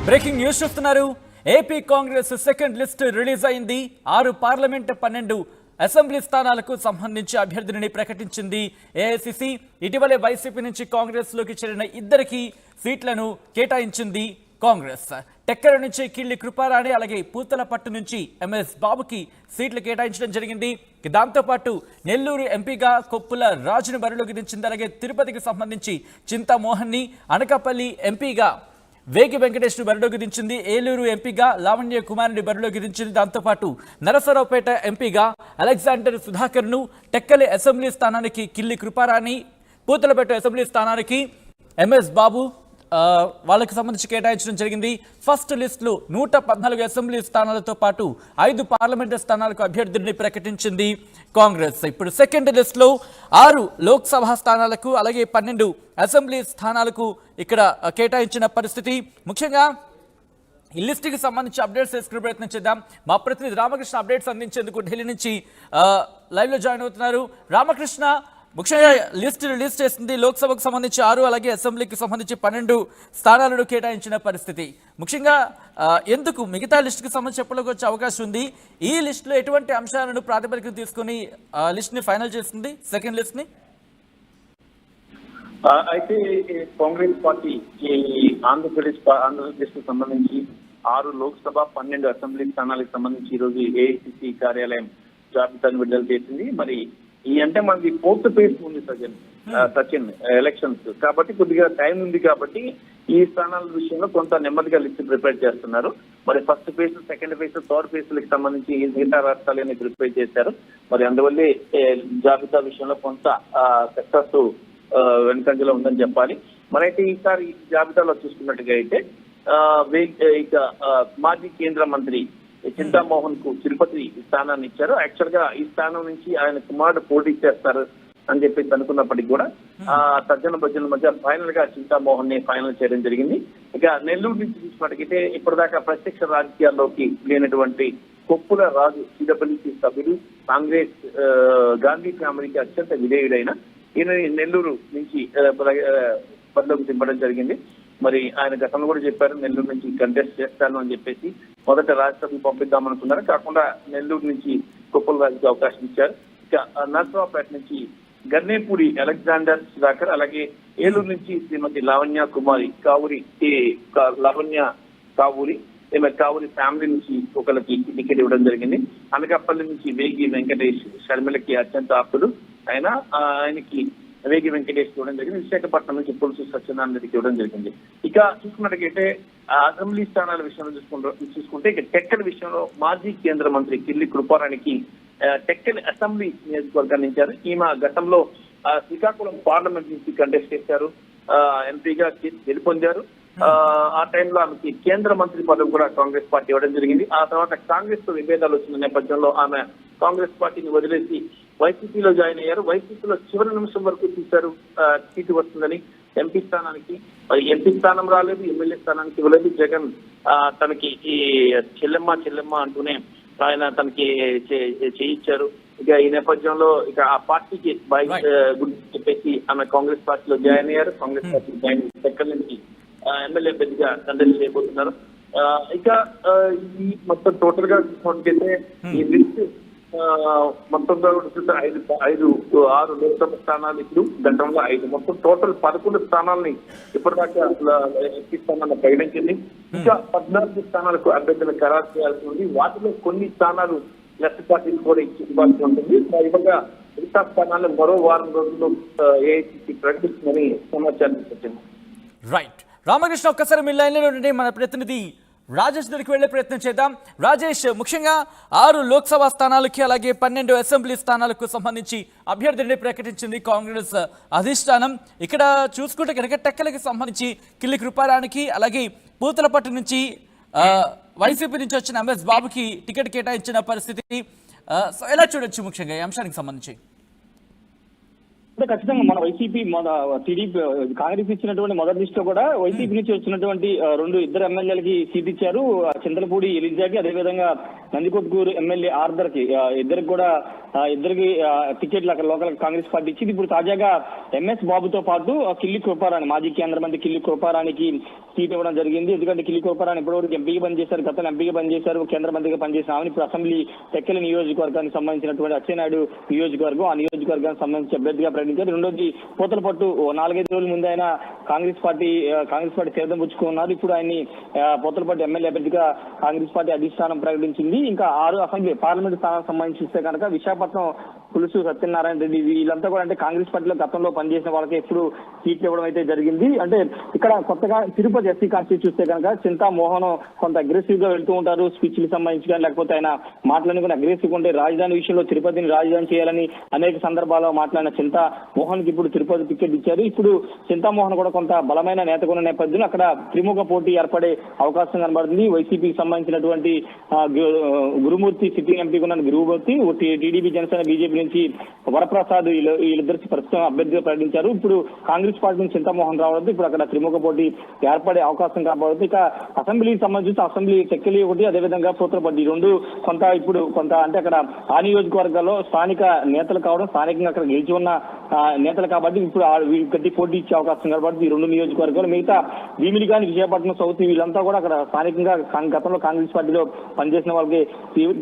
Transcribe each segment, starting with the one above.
Breaking news చూస్తున్నారు. AP Congress second list release అయింది. 6 parliament 12 assembly స్థానాలకు సంబంధించి అభ్యర్థిని ప్రకటించింది ఏఐసిసి. ఇటీవలే వైసీపీ నుంచి కాంగ్రెస్ లోకి చేరిన 2 సీట్లను కేటాయించింది కాంగ్రెస్. టెక్కర నుంచి కిల్లి కృపారాణి, అలాగే పూతలపట్టు నుంచి ఎంఎస్ బాబుకి సీట్లు కేటాయించడం జరిగింది. దాంతోపాటు నెల్లూరు ఎంపీగా కొప్పుల రాజును బరిలోకి దించింది. అలాగే తిరుపతికి సంబంధించి చింతామోహన్ని, అనకాపల్లి ఎంపీగా వేగి వెంకటేష్ను బరిలోకి దించింది. ఏలూరు ఎంపీగా లావణ్య కుమార్ని బరిలోకి దించింది. దాంతోపాటు నరసరావుపేట ఎంపీగా అలెగ్జాండర్ సుధాకర్ను, టెక్కలి అసెంబ్లీ స్థానానికి కిల్లి కృపారాణి, పూతలపేట అసెంబ్లీ స్థానానికి ఎంఎస్ బాబు వాళ్ళకి సంబంధించి కేటాయించడం జరిగింది. ఫస్ట్ లిస్టులో 114 అసెంబ్లీ స్థానాలతో పాటు 5 పార్లమెంటు స్థానాలకు అభ్యర్థుల్ని ప్రకటించింది కాంగ్రెస్. ఇప్పుడు సెకండ్ లిస్టులో 6 లోక్సభ స్థానాలకు, అలాగే 12 అసెంబ్లీ స్థానాలకు ఇక్కడ కేటాయించిన పరిస్థితి. ముఖ్యంగా ఈ లిస్టుకి సంబంధించి అప్డేట్స్ తీసుకునే ప్రయత్నం చేద్దాం. మా ప్రతినిధి రామకృష్ణ అప్డేట్స్ అందించేందుకు ఢిల్లీ నుంచి లైవ్లో జాయిన్ అవుతున్నారు. రామకృష్ణ, ముఖ్యంగా లిస్ట్ రిలీజ్ చేసింది. లోక్సభకు సంబంధించి 6, అలాగే అసెంబ్లీకి సంబంధించి 12 స్థానాలను కేటాయించిన పరిస్థితి. ముఖ్యంగా ఎందుకు మిగతా లిస్టుకి సంబంధించి చెప్పడానికి వచ్చే అవకాశం ఉంది? ఈ లిస్టులో ఎటువంటి అంశాలను ప్రాతిపదికన తీసుకుని లిస్ట్ని ఫైనల్ చేసింది, సెకండ్ లిస్ట్ని? అయితే కాంగ్రెస్ పార్టీ ఆంధ్రప్రదేశ్ కు సంబంధించి 6 లోక్సభ 12 అసెంబ్లీ స్థానాలకు సంబంధించి ఈ రోజు ఏఐసిసి కార్యాలయం జాబితాను విడుదల చేసింది. మరి ఈ అంటే మనకి 4th ఫేజ్ ఉంది సచిన్ ఎలక్షన్స్ కాబట్టి కొద్దిగా టైం ఉంది కాబట్టి ఈ స్థానాల విషయంలో కొంత నెమ్మదిగా లిస్ట్ ప్రిపేర్ చేస్తున్నారు. మరి first phase, second phase, third phase లకు సంబంధించి మిగతా రాష్ట్రాలని ప్రిపేర్ చేశారు. మరి అందువల్లే జాబితా విషయంలో కొంత సక్సెస్ వెనుకంజలో ఉందని చెప్పాలి. మరైతే ఈసారి ఈ జాబితాలో చూసుకున్నట్టుగా అయితే ఇక మాజీ కేంద్ర మంత్రి చింతామోహన్ కు తిరుపతి స్థానాన్ని ఇచ్చారు. యాక్చువల్ గా ఈ స్థానం నుంచి ఆయన కుమారుడు పోటీ చేస్తారు అని చెప్పేసి అనుకున్నప్పటికీ కూడా తర్జన భర్జన మధ్య ఫైనల్ గా చింతామోహన్ ని ఫైనల్ చేయడం జరిగింది. ఇక నెల్లూరు నుంచి చూసినట్టుగైతే ఇప్పటిదాకా ప్రత్యక్ష రాజకీయాల్లోకి లేనటువంటి కొప్పుల రాజు సిడబ్ల్యూసీ సభ్యుడు, కాంగ్రెస్ గాంధీ ఫ్యామిలీకి అత్యంత విధేయుడైన ఈయన నెల్లూరు నుంచి బరిలోకి దింపడం జరిగింది. మరి ఆయన గతంలో కూడా చెప్పారు నెల్లూరు నుంచి కంటెస్ట్ చేస్తాను అని చెప్పేసి. మొదట రాజ్యసభకు పంపిద్దామనుకున్నారు, కాకుండా నెల్లూరు నుంచి కొప్పుల రాజుకి అవకాశం ఇచ్చారు. ఇక నర్సరావుపేట నుంచి గన్నేపూడి అలెగ్జాండర్ సుధాకర్, అలాగే ఏలూరు నుంచి శ్రీమతి లావణ్య కుమారి కావూరి కావూరి ఫ్యామిలీ నుంచి ఒకరికి టికెట్ ఇవ్వడం జరిగింది. అనకాపల్లి నుంచి వేగి వెంకటేష్ షర్మిలకి అత్యంత ఆప్తుడు, ఆయనకి వేగి వెంకటేష్ ఇవ్వడం జరిగింది. విశాఖపట్నం నుంచి పులుసు సత్యనారాయణ రెడ్డికి ఇవ్వడం జరిగింది. ఇక చూసుకున్నట్టుగైతే అసెంబ్లీ స్థానాల విషయంలో చూసుకుంటే ఇక టెక్కలి విషయంలో మాజీ కేంద్ర మంత్రి కిల్లి కృపారాణికి టెక్కలి అసెంబ్లీ నియోజకవర్గాన్ని ఇచ్చారు. ఈమె గతంలో శ్రీకాకుళం పార్లమెంట్ నుంచి కంటెస్ట్ చేశారు, ఎంపీగా గెలుపొందారు. ఆ టైంలో ఆమెకి కేంద్ర మంత్రి పదవి కూడా కాంగ్రెస్ పార్టీ ఇవ్వడం జరిగింది. ఆ తర్వాత కాంగ్రెస్ తో విభేదాలు వచ్చిన నేపథ్యంలో ఆమె కాంగ్రెస్ పార్టీని వదిలేసి వైసీపీలో జాయిన్ అయ్యారు. వైసీపీలో చివరి నిమిషం వరకు చూశారు సీటు వస్తుందని ఎంపీ స్థానానికి. ఎంపీ స్థానం రాలేదు, ఎమ్మెల్యే స్థానానికి ఇవ్వలేదు. జగన్ తనకి ఈ చెల్లెమ్మ అంటూనే ఆయన తనకి చేయించారు. ఇక ఈ నేపథ్యంలో ఇక ఆ పార్టీకి బై గురించి చెప్పేసి ఆమె కాంగ్రెస్ పార్టీలో జాయిన్ అయ్యారు. కాంగ్రెస్ పార్టీ జాయిన్ ఎక్కడి నుంచి ఎమ్మెల్యే పెద్దగా కంటెస్ట్ చేయబోతున్నారు. ఇక ఈ మొత్తం టోటల్ గా చూసుకుంటే ఈ లిస్ట్ మొత్తం 6 లోక్సభ స్థానాలు, ఇప్పుడు గతంలో 5, మొత్తం టోటల్ 11 స్థానాలని ఇప్పటిదాకా ఎంపీ స్థానాలను ప్రకటించింది. ఇంకా 14 స్థానాలకు అభ్యర్థులను ఖరారు చేయాల్సి ఉంది. వాటిలో కొన్ని స్థానాలు లెఫ్ట్ పార్టీలు కూడా ఇవ్వాల్సి ఉంటుంది. ఇవ్వగా మిగతా స్థానాలు మరో వారం రోజుల్లో ఏఐసిసి ప్రకటిస్తుందని సమాచారం వచ్చింది. రైట్ రామకృష్ణ, ఒక్కసారి మీ లైన్లో ఉండి మన ప్రతినిధి రాజేష్ దగ్గరికి వెళ్లే ప్రయత్నం చేద్దాం. రాజేష్, ముఖ్యంగా 6 లోక్సభ స్థానాలకి, అలాగే 12 అసెంబ్లీ స్థానాలకు సంబంధించి అభ్యర్థిని ప్రకటించింది కాంగ్రెస్ అధిష్టానం. ఇక్కడ చూసుకుంటే కనుక టెక్కలకి సంబంధించి కిల్లి కృపారానికి, అలాగే పూతలపట్టు నుంచి వైసీపీ నుంచి వచ్చిన ఎంఎస్ బాబుకి టికెట్ కేటాయించిన పరిస్థితి ఎలా చూడొచ్చు ముఖ్యంగా ఈ అంశానికి సంబంధించి? అంటే ఖచ్చితంగా మన వైసీపీ టీడీపీ కాంగ్రెస్ ఇచ్చినటువంటి మొదటి లిస్ట్ లో కూడా వైసీపీ నుంచి వచ్చినటువంటి ఇద్దరు ఎమ్మెల్యేలకి సీట్ ఇచ్చారు. చింతలపూడి ఎలిజాకి, అదేవిధంగా నందికొట్కూరు ఎమ్మెల్యే ఆర్దర్ కి, ఇద్దరికి కూడా ఇద్దరికి టికెట్లు అక్కడ లోకల్ కాంగ్రెస్ పార్టీ ఇచ్చింది. ఇప్పుడు తాజాగా ఎంఎస్ బాబుతో పాటు కిల్లి కృపారాణి, మాజీ కేంద్ర మంత్రి కిల్లి కృపారాణికి సీట్ ఇవ్వడం జరిగింది. ఎందుకంటే కిల్లి కృపారాణి ఇప్పటివరకు ఎంపీగా పనిచేశారు, గతంలో ఎంపీగా పనిచేశారు, కేంద్ర మంత్రిగా పనిచేసిన ఆమెను ఇప్పుడు అసెంబ్లీ టెక్కలి నియోజకవర్గానికి సంబంధించినటువంటి అచ్చెన్నాయుడు నియోజకవర్గం, ఆ నియోజకవర్గానికి సంబంధించి అభ్యర్థిగా ప్రకటించారు. రెండోది పోతలపట్టు 4-5 రోజుల ముందు ఆయన కాంగ్రెస్ పార్టీ తీర్థం పుచ్చుకున్నారు. ఇప్పుడు ఆయన్ని పోతలపట్టు ఎమ్మెల్యే అభ్యర్థిగా కాంగ్రెస్ పార్టీ అధిష్టానం ప్రకటించింది. ఇంకా 6 అసెంబ్లీ పార్లమెంట్ స్థానాలకు సంబంధించి చూస్తే కనుక విశాఖపట్నం పులుసు సత్యనారాయణ రెడ్డి వీళ్ళంతా కూడా అంటే కాంగ్రెస్ పార్టీలో గతంలో పనిచేసిన వాళ్ళకి ఎప్పుడు సీట్లు ఇవ్వడం అయితే జరిగింది. అంటే ఇక్కడ కొత్తగా తిరుపతి ఎస్సీ కాన్స్టిట్యూషన్ చూస్తే కనుక చింతా మోహన్ కొంత అగ్రెసివ్ గా వెళ్తూ ఉంటారు, స్పీచ్లకు సంబంధించి కానీ లేకపోతే ఆయన మాటలని కూడా అగ్రెసివ్ ఉంటే రాజధాని విషయంలో తిరుపతిని రాజధాని చేయాలని అనేక సందర్భాల్లో మాట్లాడిన చింతా మోహన్ కి ఇప్పుడు తిరుపతి టికెట్ ఇచ్చారు. ఇప్పుడు చింతా మోహన్ కూడా కొంత బలమైన నేతకున్న నేపథ్యంలో అక్కడ త్రిముఖ పోటీ ఏర్పడే అవకాశం కనబడుతుంది. వైసీపీకి సంబంధించినటువంటి గురుమూర్తి, సిట్టింగ్ ఎంపీగా ఉన్న గురుమూర్తి, టీడీపీ జనసేన బీజేపీ నుంచి వరప్రసాద్ వీళ్ళిద్దరికి ప్రస్తుతం అభ్యర్థిగా ప్రకటించారు. ఇప్పుడు కాంగ్రెస్ పార్టీ నుంచి చింతామోహన్ రావడంతో ఇప్పుడు అక్కడ త్రిముఖ పోటీ ఏర్పడే అవకాశం కనబడుతుంది. ఇక అసెంబ్లీకి సంబంధించి అసెంబ్లీ టెక్కలి ఒకటి, అదేవిధంగా పోతలపట్టు రెండు కొంత అంటే అక్కడ ఆ నియోజకవర్గాల్లో స్థానిక నేతలు కావడం, స్థానికంగా అక్కడ గెలిచి ఉన్న నేతలు కాబట్టి ఇప్పుడు గట్టి పోటీ ఇచ్చే అవకాశం కనబడుతుంది. ఈ 2 నియోజకవర్గాలు మిగతా భీమిలి కానీ విశాఖపట్నం సౌత్ వీళ్ళంతా కూడా అక్కడ స్థానికంగా గతంలో కాంగ్రెస్ పార్టీలో పనిచేసిన వాళ్ళకి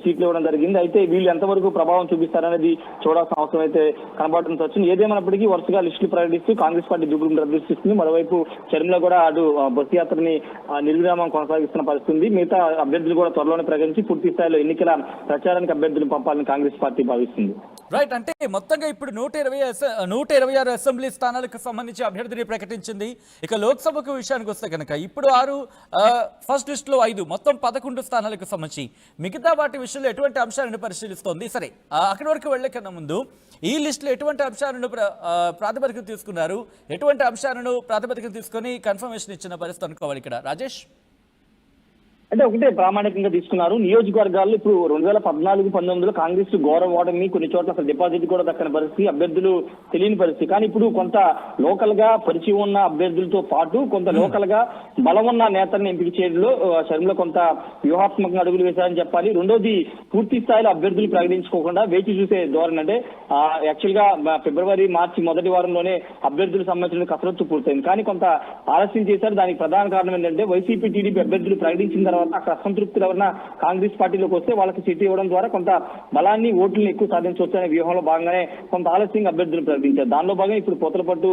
సీట్లు ఇవ్వడం జరిగింది. అయితే వీళ్ళు ఎంతవరకు ప్రభావం చూపిస్తారనేది చూడాల్సిన అవసరం అయితే కనబడుతుంది. వచ్చింది ఏదేమైనప్పటికీ వరుసగా లిస్టులు ప్రకటిస్తూ కాంగ్రెస్ పార్టీ దూకుడును ప్రదర్శిస్తుంది. మరోవైపు చర్మలో కూడా అటు బస్సు యాత్రని నిర్విరామం కొనసాగిస్తున్న పరిస్థితి. మిగతా అభ్యర్థులు కూడా త్వరలోనే ప్రకటించి పూర్తి స్థాయిలో ఎన్నికల ప్రచారానికి అభ్యర్థులు పంపాలని కాంగ్రెస్ పార్టీ భావిస్తుంది. రైట్, అంటే మొత్తంగా ఇప్పుడు 126 అసెంబ్లీ స్థానాలకు సంబంధించి అభ్యర్థిని ప్రకటించింది. ఇక లోక్సభకు విషయానికి వస్తే కనుక ఇప్పుడు 6, ఫస్ట్ లిస్ట్ లో 5, మొత్తం 11 స్థానాలకు సంబంధించి మిగతా వాటి విషయంలో ఎటువంటి అంశాలను పరిశీలిస్తోంది. సరే, అక్కడి వరకు వెళ్లే కన్నా ముందు ఈ లిస్టులో ఎటువంటి అంశాలను ప్రాతిపదికన తీసుకున్నారు, ఎటువంటి అంశాలను ప్రాతిపదికన తీసుకొని కన్ఫర్మేషన్ ఇచ్చిన పరిస్థితి అనుకోవాలి ఇక్కడ రాజేష్? అంటే ఒకటే ప్రామాణికంగా తీసుకున్నారు. నియోజకవర్గాల్లో ఇప్పుడు 2014-19లో కాంగ్రెస్ గౌరవ ఓటమి, కొన్ని చోట్ల అసలు డిపాజిట్ కూడా దక్కని పరిస్థితి, అభ్యర్థులు తెలియని పరిస్థితి. కానీ ఇప్పుడు కొంత లోకల్ గా పరిచయం ఉన్న అభ్యర్థులతో పాటు కొంత లోకల్ గా బలం ఉన్న నేతల్ని ఎంపిక చేయడంలో షర్మిల కొంత వ్యూహాత్మకంగా అడుగులు వేశారని చెప్పాలి. రెండోది పూర్తి స్థాయిలో అభ్యర్థులు ప్రకటించుకోకుండా వేచి చూసే ధోరణి. అంటే యాక్చువల్ గా ఫిబ్రవరి-మార్చి మొదటి వారంలోనే అభ్యర్థులకు సంబంధించిన కసరత్తు పూర్తయింది. కానీ కొంత ఆలస్యం చేశారు. దానికి ప్రధాన కారణం ఏంటంటే వైసీపీ టీడీపీ అభ్యర్థులు ప్రకటించిన తర్వాత అక్కడ అసంతృప్తులు ఎవరైనా కాంగ్రెస్ పార్టీలోకి వస్తే వాళ్ళకి సీట్ ఇవ్వడం ద్వారా కొంత బలాన్ని, ఓట్లను ఎక్కువ సాధించవచ్చు అనే వ్యూహంలో భాగంగానే కొంత ఆలస్యంగా అభ్యర్థులు ప్రకటించారు. దానిలో భాగంగా ఇప్పుడు పోతలపట్టు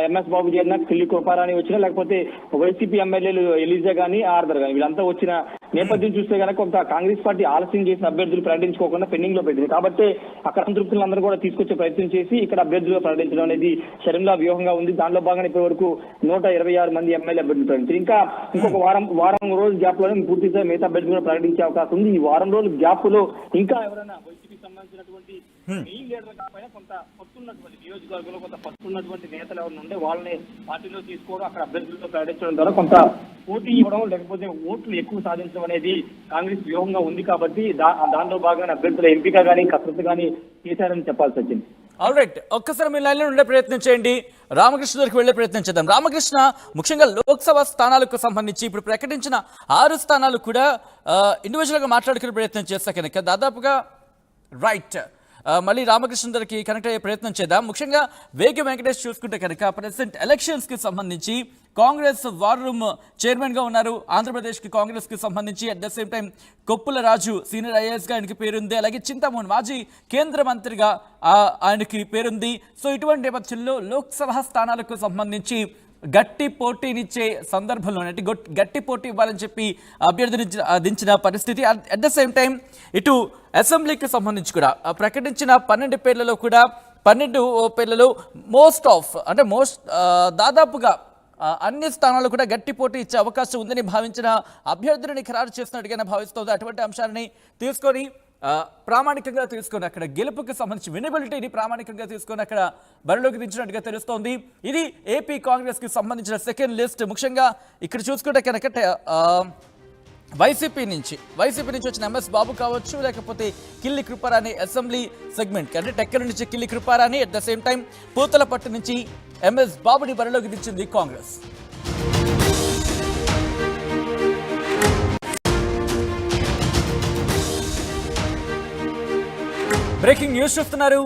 ఎంఎస్ బాబు చేరిన, కిల్లి కృపారాణి వచ్చినా, లేకపోతే వైసీపీ ఎమ్మెల్యేలు ఎలిజా గానీ ఆర్దర్ గానీ వీళ్ళంతా వచ్చిన నేపథ్యం చూస్తే కనుక కొంత కాంగ్రెస్ పార్టీ ఆలస్యం చేసిన అభ్యర్థులు ప్రకటించుకోకుండా పెండింగ్ లో పెట్టింది. కాబట్టి అక్కడ సంతృప్తులందరూ కూడా తీసుకొచ్చే ప్రయత్నం చేసి ఇక్కడ అభ్యర్థులు ప్రకటించడం అనేది షర్మిల వ్యూహంగా ఉంది. దానిలో భాగంగా ఇప్పటి వరకు 126 మంది ఎమ్మెల్యే అభ్యర్థులు ప్రకటించారు. ఇంకొక వారం రోజుల గ్యాప్ లోనే పూర్తిగా మిగతా అభ్యర్థులు కూడా ప్రకటించే అవకాశం ఉంది. ఈ వారం రోజుల గ్యాప్ లో ఇంకా ఎవరైనా వైసీపీకి సంబంధించినటువంటి మెయిన్ లీడర్ కాకపోయినా కొంత పట్టున్నటువంటి నియోజకవర్గంలో కొంత పట్టున్నటువంటి నేతలు ఎవరైనా ఉంటే వాళ్ళని పార్టీలో తీసుకోవడం, అక్కడ అభ్యర్థులతో ప్రకటించడం ద్వారా కొంత పోటీ ఇవ్వడం, లేకపోతే ఓట్లు ఎక్కువ సాధించడం అనేది కాంగ్రెస్ వ్యూహంగా ఉంది. కాబట్టి దానిలో భాగంగా అభ్యర్థుల ఎంపిక కానీ కసరత్తు కానీ చేశారని చెప్పాల్సి వచ్చింది. ఆల్రైట్, ఒక్కసారి మీ లైన్లో ఉండే ప్రయత్నం చేయండి. రామకృష్ణ దగ్గరికి వెళ్లే ప్రయత్నం చేద్దాం. రామకృష్ణ, ముఖ్యంగా లోక్సభ స్థానాలకు సంబంధించి ఇప్పుడు ప్రకటించిన 6 స్థానాలు కూడా ఇండివిజువల్గా మాట్లాడుకునే ప్రయత్నం చేస్తా కనుక దాదాపుగా రైట్ మళ్ళీ రామకృష్ణ దగ్గరికి కనెక్ట్ అయ్యే ప్రయత్నం చేద్దాం. ముఖ్యంగా వేగి వెంకటేష్ చూసుకుంటే కనుక ప్రెసిడెంట్ ఎలక్షన్స్కి సంబంధించి కాంగ్రెస్ వార్ రూమ్ చైర్మన్గా ఉన్నారు. ఆంధ్రప్రదేశ్కి కాంగ్రెస్కి సంబంధించి at the same time Koppula Raju senior ఐఏఎస్గా ఆయనకి పేరుంది. అలాగే చింతామోహన్ మాజీ కేంద్ర మంత్రిగా ఆయనకి పేరుంది. సో ఇటువంటి నేపథ్యంలో లోక్సభ స్థానాలకు సంబంధించి గట్టి పోటీనిచ్చే సందర్భంలో అంటే గట్టి పోటీ ఇవ్వాలని చెప్పి అభ్యర్థిని దించిన పరిస్థితి. అట్ ద సేమ్ టైం ఇటు అసెంబ్లీకి సంబంధించి కూడా ప్రకటించిన 12 పేర్లలో కూడా 12 పేర్లలో దాదాపుగా అన్ని స్థానాల్లో కూడా గట్టి పోటీ ఇచ్చే అవకాశం ఉందని భావించిన అభ్యర్థులని ఖరారు చేస్తున్నట్టుగానే భావిస్తోంది. అటువంటి అంశాలని తీసుకొని ప్రామాణికంగా తీసుకొని అక్కడ గెలుపుకి సంబంధించి వినబిలిటీని ప్రామాణికంగా తీసుకొని అక్కడ బరిలోకి దించినట్టుగా తెలుస్తోంది. ఇది ఏపీ కాంగ్రెస్కి సంబంధించిన సెకండ్ లిస్ట్. ముఖ్యంగా ఇక్కడ చూసుకుంటే కనుక వైసీపీ నుంచి వచ్చిన ఎంఎస్ బాబు కావచ్చు, లేకపోతే కిల్లి కృపారాణి అసెంబ్లీ సెగ్మెంట్ అంటే టెక్కల నుంచి Killi Kruparani, at the same time Puthalapattu నుంచి ఎంఎస్ బాబుని బరిలోకి దించింది కాంగ్రెస్. బ్రేకింగ్ న్యూస్ చూస్తున్నారు.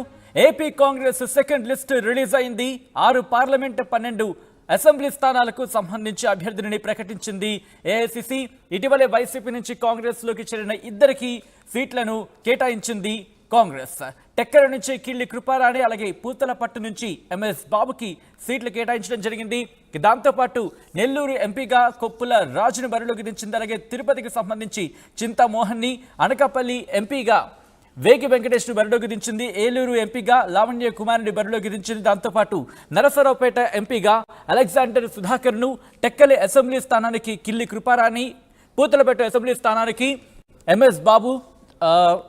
AP Congress second list release అయింది. 6 పార్లమెంట్ 12 అసెంబ్లీ స్థానాలకు సంబంధించి అభ్యర్థిని ప్రకటించింది ఏఐసిసి. ఇటీవలే వైసీపీ నుంచి కాంగ్రెస్ లోకి చేరిన 2 సీట్లను కేటాయించింది కాంగ్రెస్. టెక్కల నుంచి కిల్లి కృపారాణి, అలాగే పూతలపట్టు నుంచి ఎంఎస్ బాబుకి సీట్లు కేటాయించడం జరిగింది. దాంతోపాటు నెల్లూరు ఎంపీగా కొప్పుల రాజును బరిలోకి దించింది. అలాగే తిరుపతికి సంబంధించి చింతామోహన్ని, అనకాపల్లి ఎంపీగా వేగి వెంకటేష్ను బరిలోకి దించింది. ఏలూరు ఎంపీగా లావణ్య కుమార్ని బరిలోకి దించింది. దాంతోపాటు నరసరావుపేట ఎంపీగా అలెగ్జాండర్ సుధాకర్ను, టెక్కలి అసెంబ్లీ స్థానానికి కిల్లి కృపారాణి, పూతలపేట అసెంబ్లీ స్థానానికి ఎంఎస్ బాబు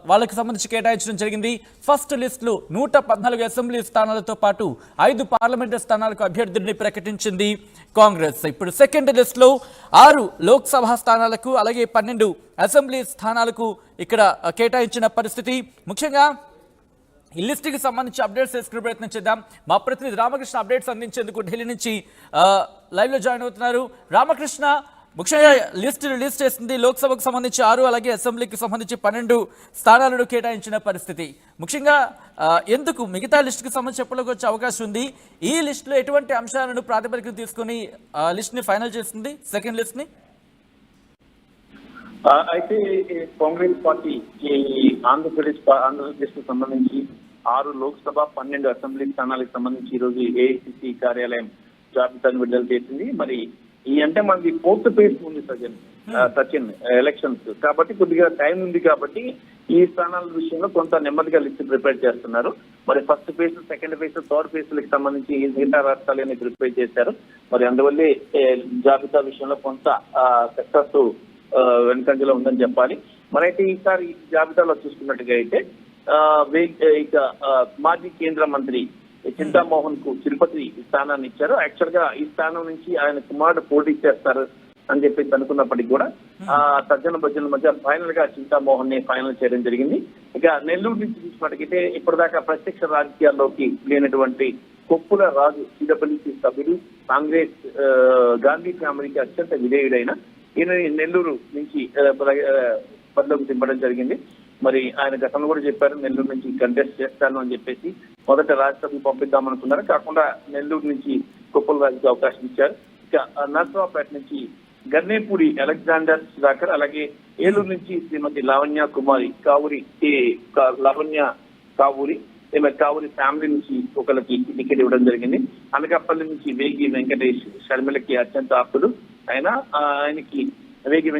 వాళ్ళకి సంబంధించి కేటాయించడం జరిగింది. ఫస్ట్ లిస్టులో 114 అసెంబ్లీ స్థానాలతో పాటు 5 పార్లమెంటు స్థానాలకు అభ్యర్థుల్ని ప్రకటించింది కాంగ్రెస్. ఇప్పుడు సెకండ్ లిస్టులో 6 లోక్సభ స్థానాలకు, అలాగే 12 అసెంబ్లీ స్థానాలకు ఇక్కడ కేటాయించిన పరిస్థితి. ముఖ్యంగా ఈ లిస్టుకి సంబంధించి అప్డేట్స్ తీసుకునే ప్రయత్నం చేద్దాం. మా ప్రతినిధి రామకృష్ణ అప్డేట్స్ అందించేందుకు ఢిల్లీ నుంచి లైవ్లో జాయిన్ అవుతున్నారు. రామకృష్ణ, ముఖ్యంగా లిస్ట్ రిలీజ్ చేసింది. లోక్సభకు సంబంధించి 6, అలాగే అసెంబ్లీకి సంబంధించి 12 స్థానాలను కేటాయించిన పరిస్థితి. ముఖ్యంగా ఎందుకు మిగతా లిస్టుకి సంబంధించి చెప్పలోకి వచ్చే అవకాశం ఉంది? ఈ లిస్టులో ఎటువంటి అంశాలను ప్రాతిపదికన తీసుకుని లిస్ట్ ని ఫైనల్ చేసింది సెకండ్ లిస్ట్ ని? అయితే కాంగ్రెస్ పార్టీ ఆంధ్రప్రదేశ్ కు సంబంధించి 6 లోక్సభ 12 అసెంబ్లీ స్థానాలకు సంబంధించి ఈ రోజు ఏఐసిసి కార్యాలయం జాబితాను విడుదల చేసింది. మరి ఈ అంటే మనకి 4th ఫేజ్ ఉంది సచిన్ ఎలక్షన్స్ కాబట్టి కొద్దిగా టైం ఉంది కాబట్టి ఈ స్థానాల విషయంలో కొంత నెమ్మదిగా లిస్ట్ ప్రిపేర్ చేస్తున్నారు. మరి first phase, second phase, third phase లకు సంబంధించి మిగతా రాష్ట్రాలని ప్రిపేర్ చేశారు. మరి అందువల్లే జాబితా విషయంలో కొంత సక్సెస్ వెనుకంజలో ఉందని చెప్పాలి. మరి అయితే ఈసారి జాబితాలో చూసుకున్నట్టుగా అయితే ఇక మాజీ కేంద్ర మంత్రి చింతామోహన్ కు తిరుపతి స్థానాన్ని ఇచ్చారు. యాక్చువల్ గా ఈ స్థానం నుంచి ఆయన కుమారుడు పోటీ చేస్తారు అని చెప్పేసి అనుకున్నప్పటికీ కూడా తర్జన భర్జన మధ్య ఫైనల్ గా చింతామోహన్ ని ఫైనల్ చేయడం జరిగింది. ఇక నెల్లూరు నుంచి చూసినట్టుగైతే ఇప్పటిదాకా ప్రత్యక్ష రాజకీయాల్లోకి లేనటువంటి కొప్పుల రాజు సిడబ్ల్యూసీ సభ్యుడు, కాంగ్రెస్ గాంధీ ఫ్యామిలీకి అత్యంత విధేయుడైన ఈయన నెల్లూరు నుంచి బరిలోకి దింపడం జరిగింది. మరి ఆయన గతంలో కూడా చెప్పారు నెల్లూరు నుంచి కంటెస్ట్ చేస్తాను అని చెప్పేసి. మొదట రాజ్యసభకు పంపిద్దామనుకున్నారు, కాకుండా నెల్లూరు నుంచి కొప్పుల రాజుకి అవకాశం ఇచ్చారు. ఇక నర్సరావుపేట నుంచి గన్నేపూడి అలెగ్జాండర్ సుధాకర్, అలాగే ఏలూరు నుంచి శ్రీమతి లావణ్య కుమారి కావూరి కావూరి ఫ్యామిలీ నుంచి ఒకరికి టికెట్ ఇవ్వడం జరిగింది. అనకాపల్లి నుంచి వేగి వెంకటేష్ షర్మిలకి అత్యంత ఆప్తుడు, ఆయనకి వేగి